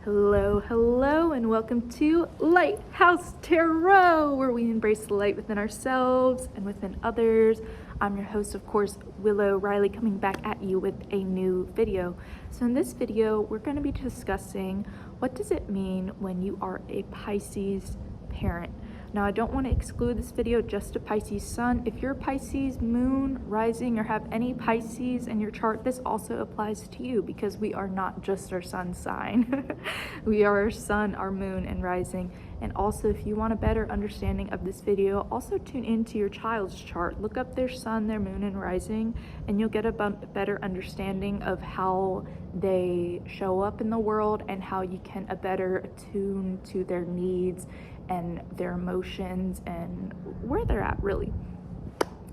Hello, and welcome to Lighthouse Tarot, where we embrace the light within ourselves and within others. I'm your host, of course, WillowInnovation, coming back at you with a new video. So in this video, we're going to be discussing what does it mean when you are a Pisces parent. Now, I don't want to exclude this video just to Pisces Sun. If you're a Pisces Moon, Rising, or have any Pisces in your chart, this also applies to you because we are not just our Sun sign. We are our Sun, our Moon, and Rising. And also, if you want a better understanding of this video, also tune into your child's chart. Look up their Sun, their Moon, and Rising, and you'll get a better understanding of how they show up in the world and how you can better attune to their needs and their emotions and where they're at, really.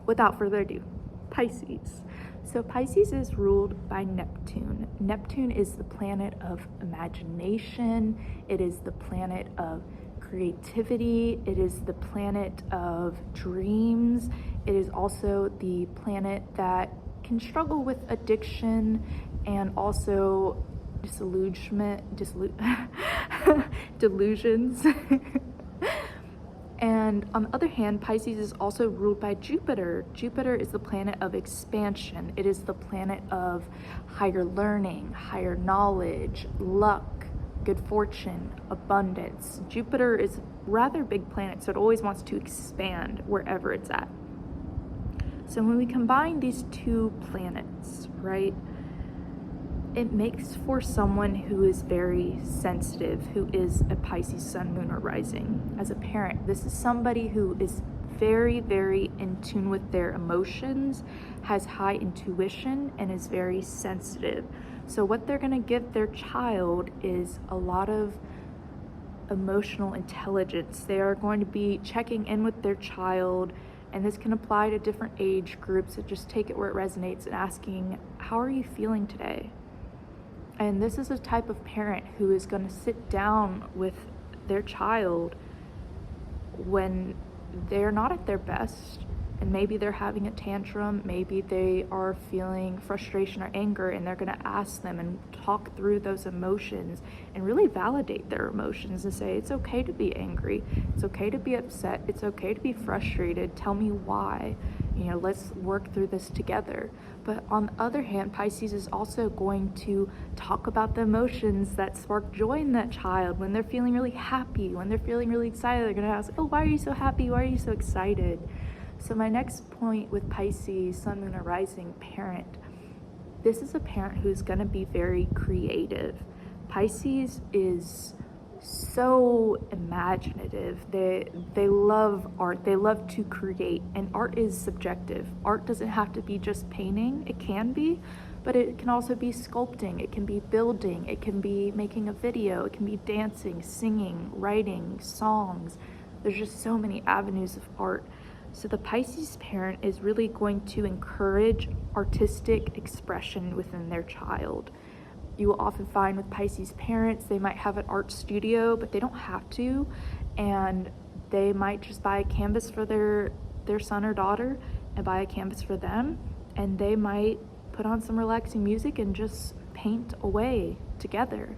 Without further ado, Pisces. So Pisces is ruled by Neptune. Neptune is the planet of imagination. It is the planet of creativity. It is the planet of dreams. It is also the planet that can struggle with addiction and also delusions. And on the other hand, Pisces is also ruled by Jupiter. Jupiter is the planet of expansion. It is the planet of higher learning, higher knowledge, luck, good fortune, abundance. Jupiter is a rather big planet, so it always wants to expand wherever it's at. So when we combine these two planets, right, it makes for someone who is very sensitive, who is a Pisces Sun, Moon, or Rising. As a parent, this is somebody who is very, very in tune with their emotions, has high intuition, and is very sensitive. So what they're going to give their child is a lot of emotional intelligence. They are going to be checking in with their child, and this can apply to different age groups. So just take it where it resonates and asking, how are you feeling today? And this is a type of parent who is going to sit down with their child when they're not at their best, and maybe they're having a tantrum, maybe they are feeling frustration or anger, and they're going to ask them and talk through those emotions and really validate their emotions and say, it's okay to be angry, it's okay to be upset, it's okay to be frustrated, tell me why, let's work through this together. But on the other hand, Pisces is also going to talk about the emotions that spark joy in that child. When they're feeling really happy, when they're feeling really excited, they're going to ask, oh, why are you so happy? Why are you so excited? So my next point with Pisces, Sun, Moon, or Rising parent, this is a parent who's going to be very creative. Pisces is so imaginative. They love art. They love to create, and art is subjective. Art doesn't have to be just painting. It can be, but it can also be sculpting. It can be building. It can be making a video. It can be dancing, singing, writing, songs. There's just so many avenues of art. So the Pisces parent is really going to encourage artistic expression within their child. You will often find with Pisces parents, they might have an art studio, but they don't have to, and they might just buy a canvas for their son or daughter and buy a canvas for them, and they might put on some relaxing music and just paint away together.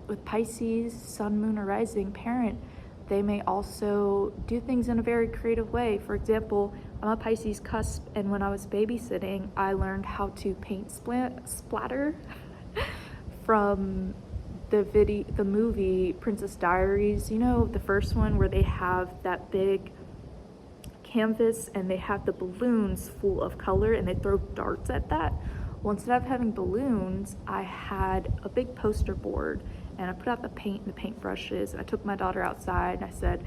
With Pisces, Sun, Moon, or Rising parent, they may also do things in a very creative way. For example, I'm a Pisces cusp, and when I was babysitting, I learned how to paint splatter from the movie Princess Diaries. The first one where they have that big canvas and they have the balloons full of color and they throw darts at that. Well, instead of having balloons, I had a big poster board, and I put out the paint and the paintbrushes, and I took my daughter outside and I said,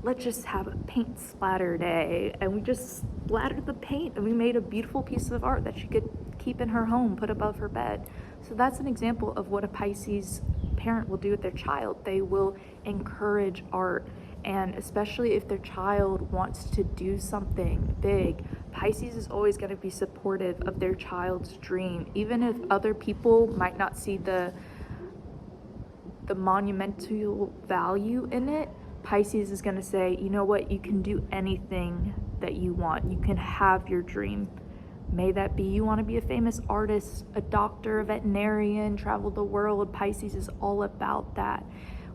let's just have a paint splatter day. And we just splattered the paint, and we made a beautiful piece of art that she could keep in her home, put above her bed. So that's an example of what a Pisces parent will do with their child. They will encourage art, and especially if their child wants to do something big, Pisces is always going to be supportive of their child's dream. Even if other people might not see the monumental value in it, Pisces is going to say, you know what, you can do anything that you want. You can have your dream. May that be you want to be a famous artist, a doctor, a veterinarian, travel the world. Pisces is all about that.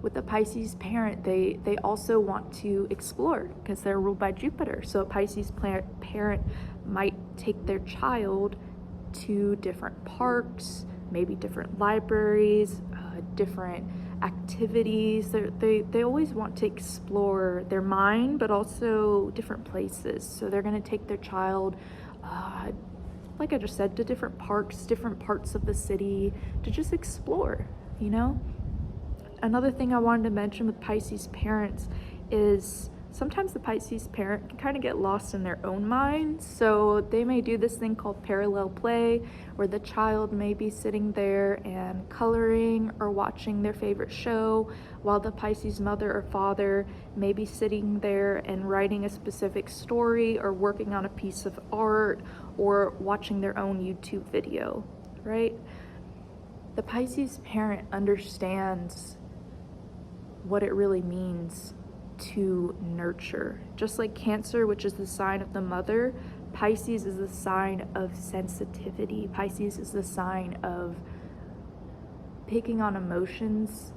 With the Pisces parent, they also want to explore because they're ruled by Jupiter. So a Pisces parent might take their child to different parks, maybe different libraries, different activities. They always want to explore their mind, but also different places. So they're going to take their child, like I just said, to different parks, different parts of the city, to just explore, you know? Another thing I wanted to mention with Pisces parents is sometimes the Pisces parent can kind of get lost in their own mind. So they may do this thing called parallel play, where the child may be sitting there and coloring or watching their favorite show, while the Pisces mother or father may be sitting there and writing a specific story or working on a piece of art or watching their own YouTube video, right? The Pisces parent understands what it really means to nurture. Just like Cancer, which is the sign of the mother, Pisces is the sign of sensitivity. Pisces is the sign of picking up emotions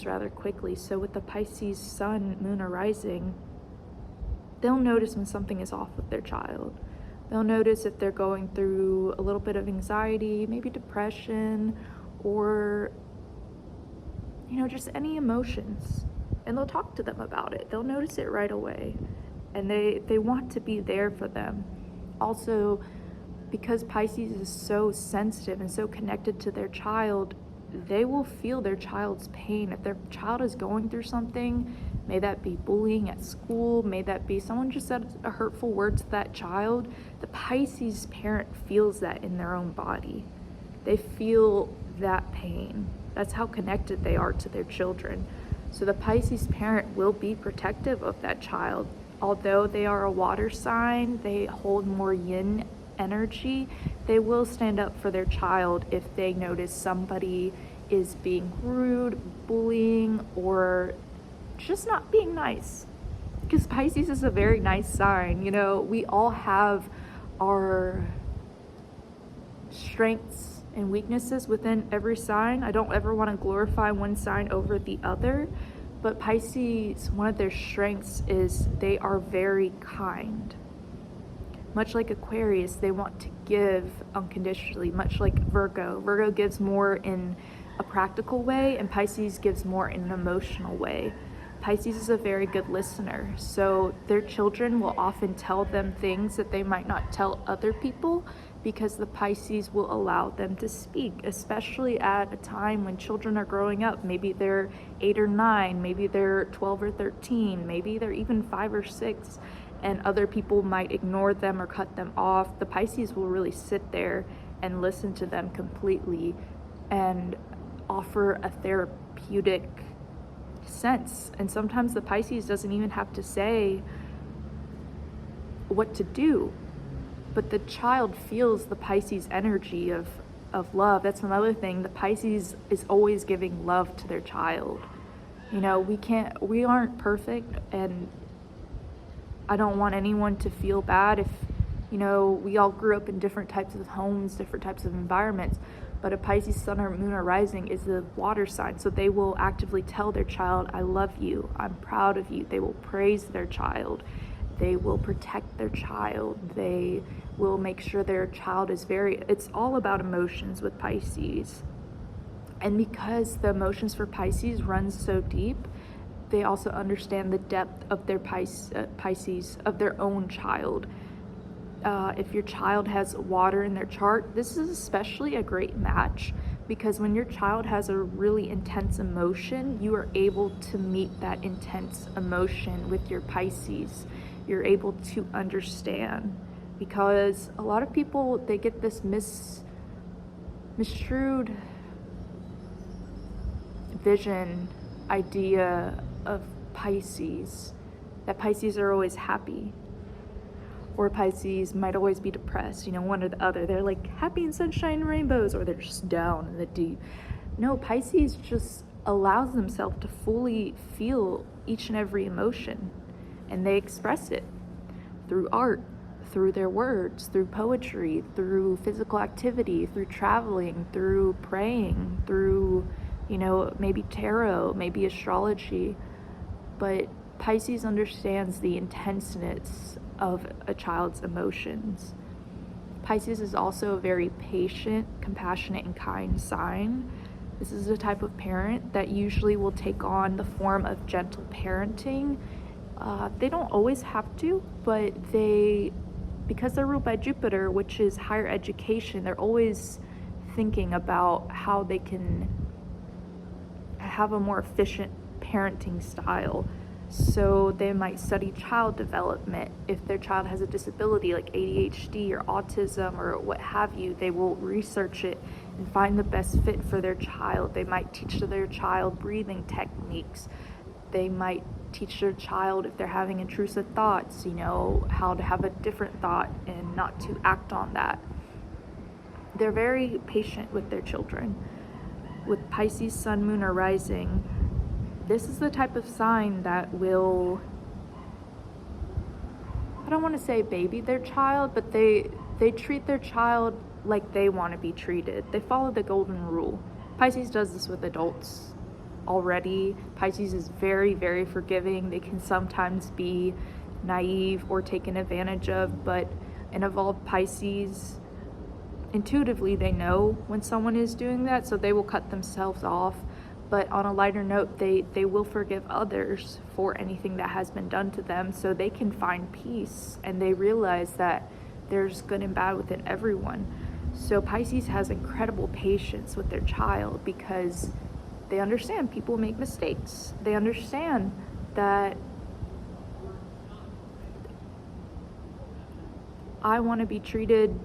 rather quickly. So with the Pisces sun, moon, or rising, they'll notice when something is off with their child. They'll notice if they're going through a little bit of anxiety, maybe depression, or just any emotions, and they'll talk to them about it. They'll notice it right away, and they want to be there for them. Also, because Pisces is so sensitive and so connected to their child, they will feel their child's pain. If their child is going through something, may that be bullying at school, may that be someone just said a hurtful word to that child, the Pisces parent feels that in their own body. They feel that pain. That's how connected they are to their children. So the Pisces parent will be protective of that child. Although they are a water sign, they hold more yin energy, they will stand up for their child if they notice somebody is being rude, bullying, or just not being nice. Because Pisces is a very nice sign. We all have our strengths and weaknesses within every sign. I don't ever want to glorify one sign over the other, but Pisces, one of their strengths is they are very kind. Much like Aquarius, they want to give unconditionally, much like Virgo. Virgo gives more in a practical way, and Pisces gives more in an emotional way. Pisces is a very good listener, so their children will often tell them things that they might not tell other people, because the Pisces will allow them to speak, especially at a time when children are growing up. Maybe they're 8 or 9, maybe they're 12 or 13, maybe they're even 5 or 6, and other people might ignore them or cut them off. The Pisces will really sit there and listen to them completely and offer a therapeutic sense. And sometimes the Pisces doesn't even have to say what to do, but the child feels the Pisces energy of love. That's another thing. The Pisces is always giving love to their child. We aren't perfect, and I don't want anyone to feel bad if, we all grew up in different types of homes, different types of environments, but a Pisces sun or moon or rising is the water sign. So they will actively tell their child, I love you, I'm proud of you. They will praise their child. They will protect their child. They will make sure their child is it's all about emotions with Pisces. And because the emotions for Pisces run so deep, they also understand the depth of their Pisces, of their own child. If your child has water in their chart, this is especially a great match, because when your child has a really intense emotion, you are able to meet that intense emotion with your Pisces. You're able to understand, because a lot of people, they get this misconstrued vision idea of Pisces, that Pisces are always happy, or Pisces might always be depressed, one or the other. They're like happy and sunshine and rainbows, or they're just down in the deep. No, Pisces just allows themselves to fully feel each and every emotion, and they express it through art, through their words, through poetry, through physical activity, through traveling, through praying, through, maybe tarot, maybe astrology. But Pisces understands the intenseness of a child's emotions. Pisces is also a very patient, compassionate, and kind sign. This is the type of parent that usually will take on the form of gentle parenting. They don't always have to, but because they're ruled by Jupiter, which is higher education, they're always thinking about how they can have a more efficient parenting style. So they might study child development. If their child has a disability like ADHD or autism or what have you, they will research it and find the best fit for their child. They might teach their child breathing techniques. They might teach their child, if they're having intrusive thoughts, how to have a different thought and not to act on that. They're very patient with their children. With Pisces, sun, moon, or rising, this is the type of sign that will, I don't want to say baby their child, but they treat their child like they want to be treated. They follow the golden rule. Pisces does this with adults already. Pisces is very, very forgiving. They can sometimes be naive or taken advantage of, but an evolved Pisces, intuitively they know when someone is doing that, so they will cut themselves off. But on a lighter note, they will forgive others for anything that has been done to them, so they can find peace, and they realize that there's good and bad within everyone. So Pisces has incredible patience with their child because they understand people make mistakes. They understand that I want to be treated,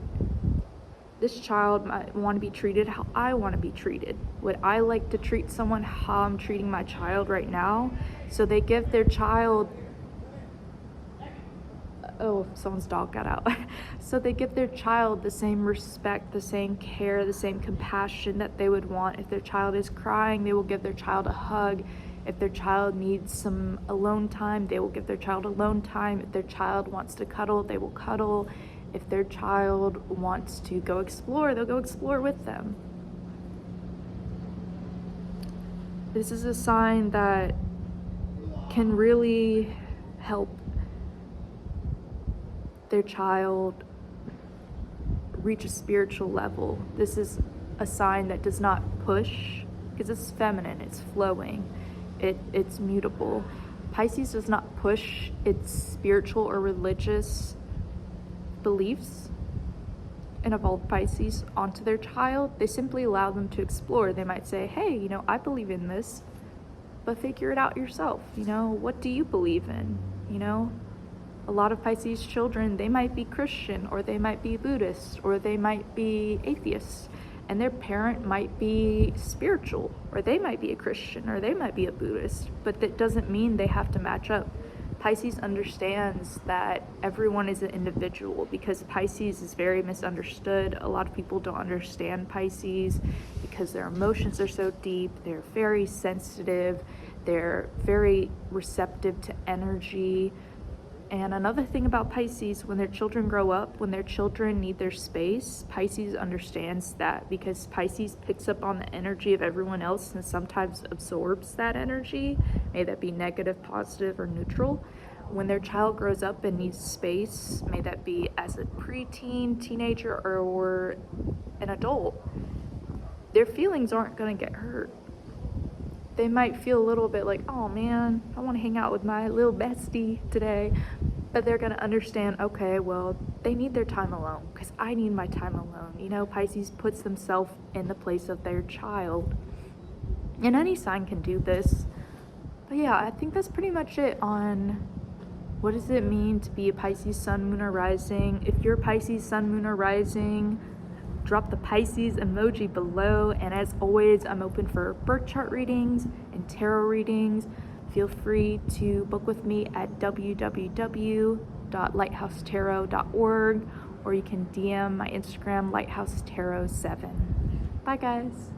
this child might want to be treated how I want to be treated. Would I like to treat someone how I'm treating my child right now? So they give their child, oh, someone's dog got out. So they give their child the same respect, the same care, the same compassion that they would want. If their child is crying, they will give their child a hug. If their child needs some alone time, they will give their child alone time. If their child wants to cuddle, they will cuddle. If their child wants to go explore, they'll go explore with them. This is a sign that can really help their child reach a spiritual level. This is a sign that does not push, because it's feminine, it's flowing, it's mutable. Pisces does not push its spiritual or religious beliefs and evolved Pisces onto their child. They simply allow them to explore. They might say, hey, I believe in this, but figure it out yourself. What do you believe in? A lot of Pisces children, they might be Christian, or they might be Buddhist, or they might be atheists, and their parent might be spiritual, or they might be a Christian, or they might be a Buddhist, but that doesn't mean they have to match up. Pisces understands that everyone is an individual, because Pisces is very misunderstood. A lot of people don't understand Pisces because their emotions are so deep. They're very sensitive. They're very receptive to energy. And another thing about Pisces, when their children grow up, when their children need their space, Pisces understands that, because Pisces picks up on the energy of everyone else and sometimes absorbs that energy, may that be negative, positive, or neutral. When their child grows up and needs space, may that be as a preteen, teenager, or an adult, their feelings aren't going to get hurt. They might feel a little bit like, oh man, I want to hang out with my little bestie today. But they're going to understand, okay, well, they need their time alone because I need my time alone. Pisces puts themselves in the place of their child. And any sign can do this. But yeah, I think that's pretty much it on what does it mean to be a Pisces sun, moon, or rising. If you're Pisces sun, moon, or rising, drop the Pisces emoji below. And as always, I'm open for birth chart readings and tarot readings. Feel free to book with me at www.lighthousetarot.org, or you can DM my Instagram, lighthousetarot7. Bye guys.